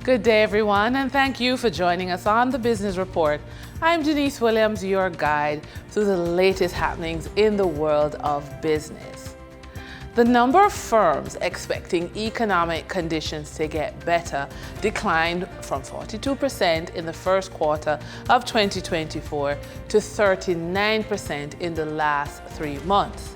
Good day, everyone, and thank you for joining us on the Business Report. I'm Denise Williams, your guide through the latest happenings in the world of business. The number of firms expecting economic conditions to get better declined from 42% in the first quarter of 2024 to 39% in the last 3 months.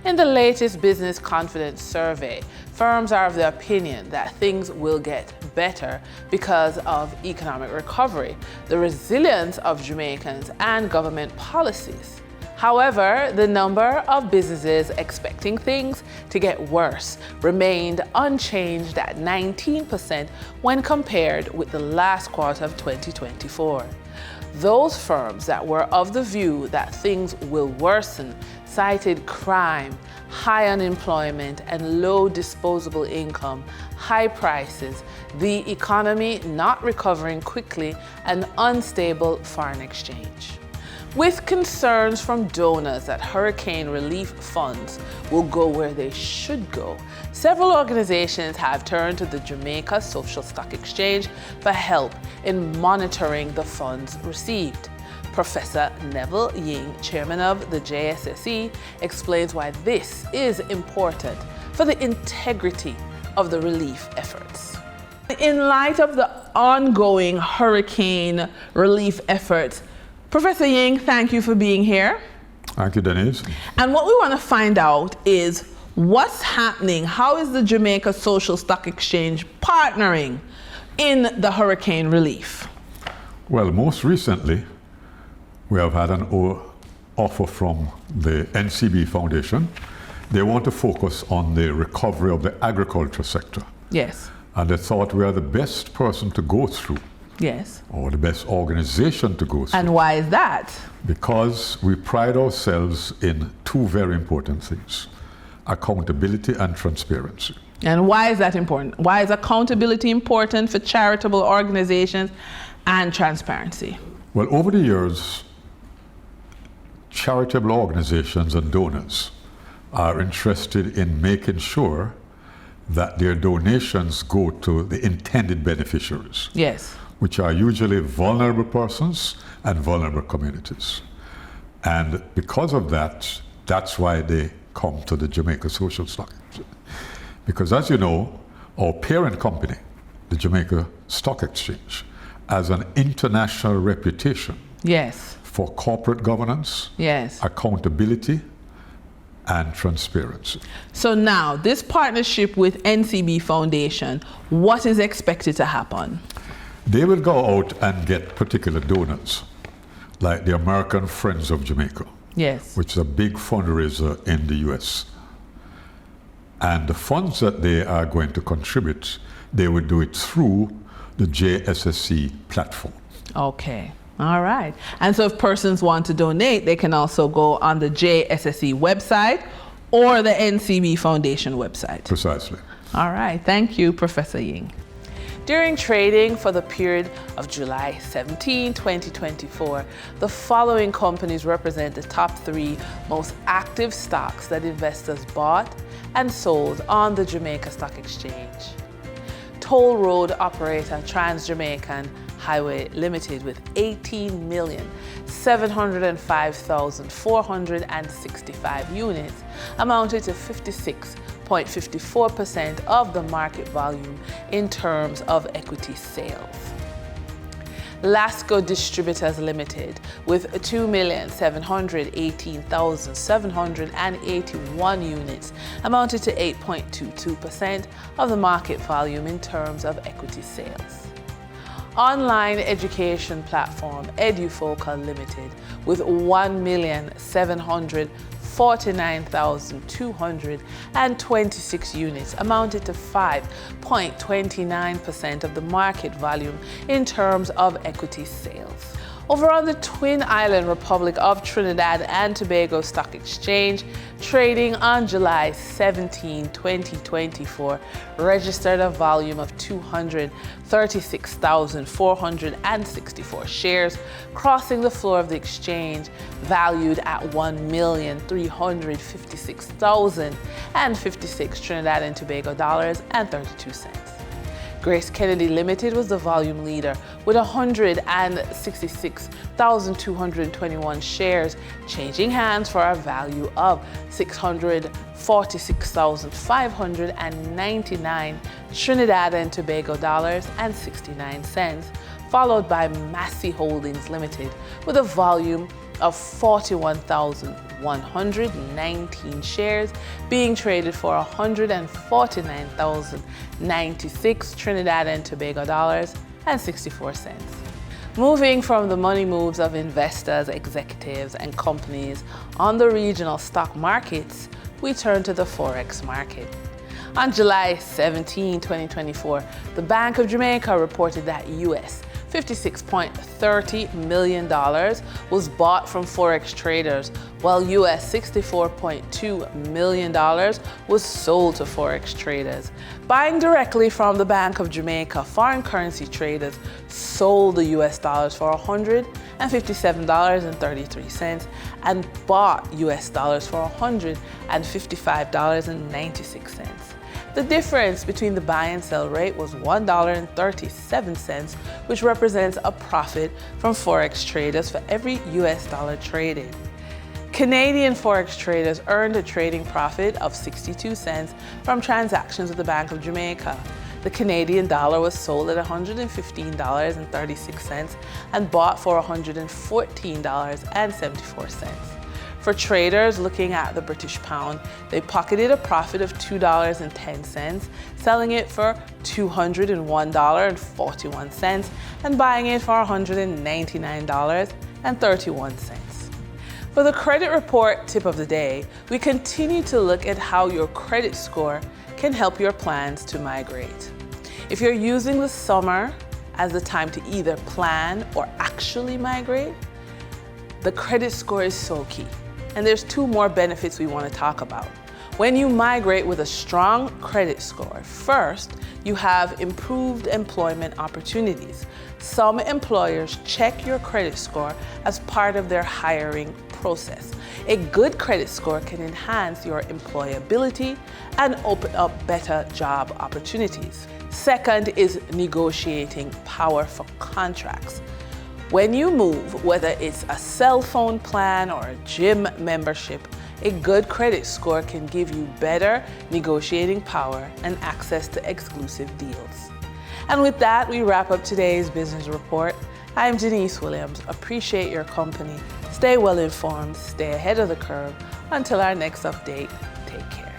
In the latest Business Confidence Survey, firms are of the opinion that things will get better because of economic recovery, the resilience of Jamaicans, and government policies. However, the number of businesses expecting things to get worse remained unchanged at 19% when compared with the last quarter of 2024. Those firms that were of the view that things will worsen cited crime, high unemployment, and low disposable income, high prices, the economy not recovering quickly, and unstable foreign exchange. With concerns from donors that hurricane relief funds will go where they should go, several organizations have turned to the Jamaica Social Stock Exchange for help in monitoring the funds received. Professor Neville, Ying, chairman of the JSSE, explains why this is important for the integrity of the relief efforts. In light of the ongoing hurricane relief efforts, Professor Ying, thank you for being here. Thank you, Denise. And what we want to find out is what's happening. How is the Jamaica Social Stock Exchange partnering in the hurricane relief? Well, most recently, we have had an offer from the NCB Foundation. They want to focus on the recovery of the agriculture sector. Yes. And they thought we are the best person to go through. Yes. Or the best organization to go through. And why is that? Because we pride ourselves in two very important things: accountability and transparency. And why is that important? Why is accountability important for charitable organizations and transparency? Well, over the years, charitable organizations and donors are interested in making sure that their donations go to the intended beneficiaries. Yes. Which are usually vulnerable persons and vulnerable communities. And because of that, that's why they come to the Jamaica Social Stock Exchange. Because as you know, our parent company, the Jamaica Stock Exchange, has an international reputation. Yes. For corporate governance, yes, accountability, and transparency. So now, this partnership with NCB Foundation, what is expected to happen? They will go out and get particular donors, like the American Friends of Jamaica, yes, which is a big fundraiser in the US. And the funds that they are going to contribute, they will do it through the JSSE platform. Okay. All right. And so if persons want to donate, they can also go on the JSSE website or the NCB Foundation website. Precisely. All right. Thank you, Professor Ying. During trading for the period of July 17, 2024, the following companies represent the top 3 most active stocks that investors bought and sold on the Jamaica Stock Exchange. Toll road operator Trans-Jamaican Highway Limited with 18,705,465 units amounted to 56.54% of the market volume in terms of equity sales. Lasco Distributors Limited with 2,718,781 units amounted to 8.22% of the market volume in terms of equity sales. Online education platform Edufocal Limited with 1,749,226 units amounted to 5.29% of the market volume in terms of equity sales. Over on the Twin Island Republic of Trinidad and Tobago Stock Exchange, trading on July 17, 2024, registered a volume of 236,464 shares, crossing the floor of the exchange, valued at $1,356,056 Trinidad and Tobago dollars and 32 cents. Grace Kennedy Limited was the volume leader with 166,221 shares changing hands for a value of $646,599 Trinidad and Tobago dollars and 69 cents, followed by Massey Holdings Limited with a volume of 41,119 shares being traded for 149,096 Trinidad and Tobago dollars and 64 cents. Moving from the money moves of investors, executives, and companies on the regional stock markets, we turn to the Forex market. On July 17, 2024, the Bank of Jamaica reported that US $56.30 million was bought from Forex Traders, while US $64.2 million was sold to Forex Traders. Buying directly from the Bank of Jamaica, foreign currency traders sold the US dollars for $157.33 and bought US dollars for $155.96. The difference between the buy and sell rate was $1.37, which represents a profit from Forex Traders for every US dollar traded. Canadian Forex Traders earned a trading profit of 62 cents from transactions with the Bank of Jamaica. The Canadian dollar was sold at $115.36 and bought for $114.74. For traders looking at the British pound, they pocketed a profit of $2.10, selling it for $201.41 and buying it for $199.31. For the credit report tip of the day, we continue to look at how your credit score can help your plans to migrate. If you're using the summer as the time to either plan or actually migrate, the credit score is so key. And there's two more benefits we want to talk about. When you migrate with a strong credit score, first, you have improved employment opportunities. Some employers check your credit score as part of their hiring process. A good credit score can enhance your employability and open up better job opportunities. Second is negotiating power for contracts. When you move, whether it's a cell phone plan or a gym membership, a good credit score can give you better negotiating power and access to exclusive deals. And with that, we wrap up today's business report. I'm Denise Williams. Appreciate your company. Stay well informed, stay ahead of the curve. Until our next update, take care.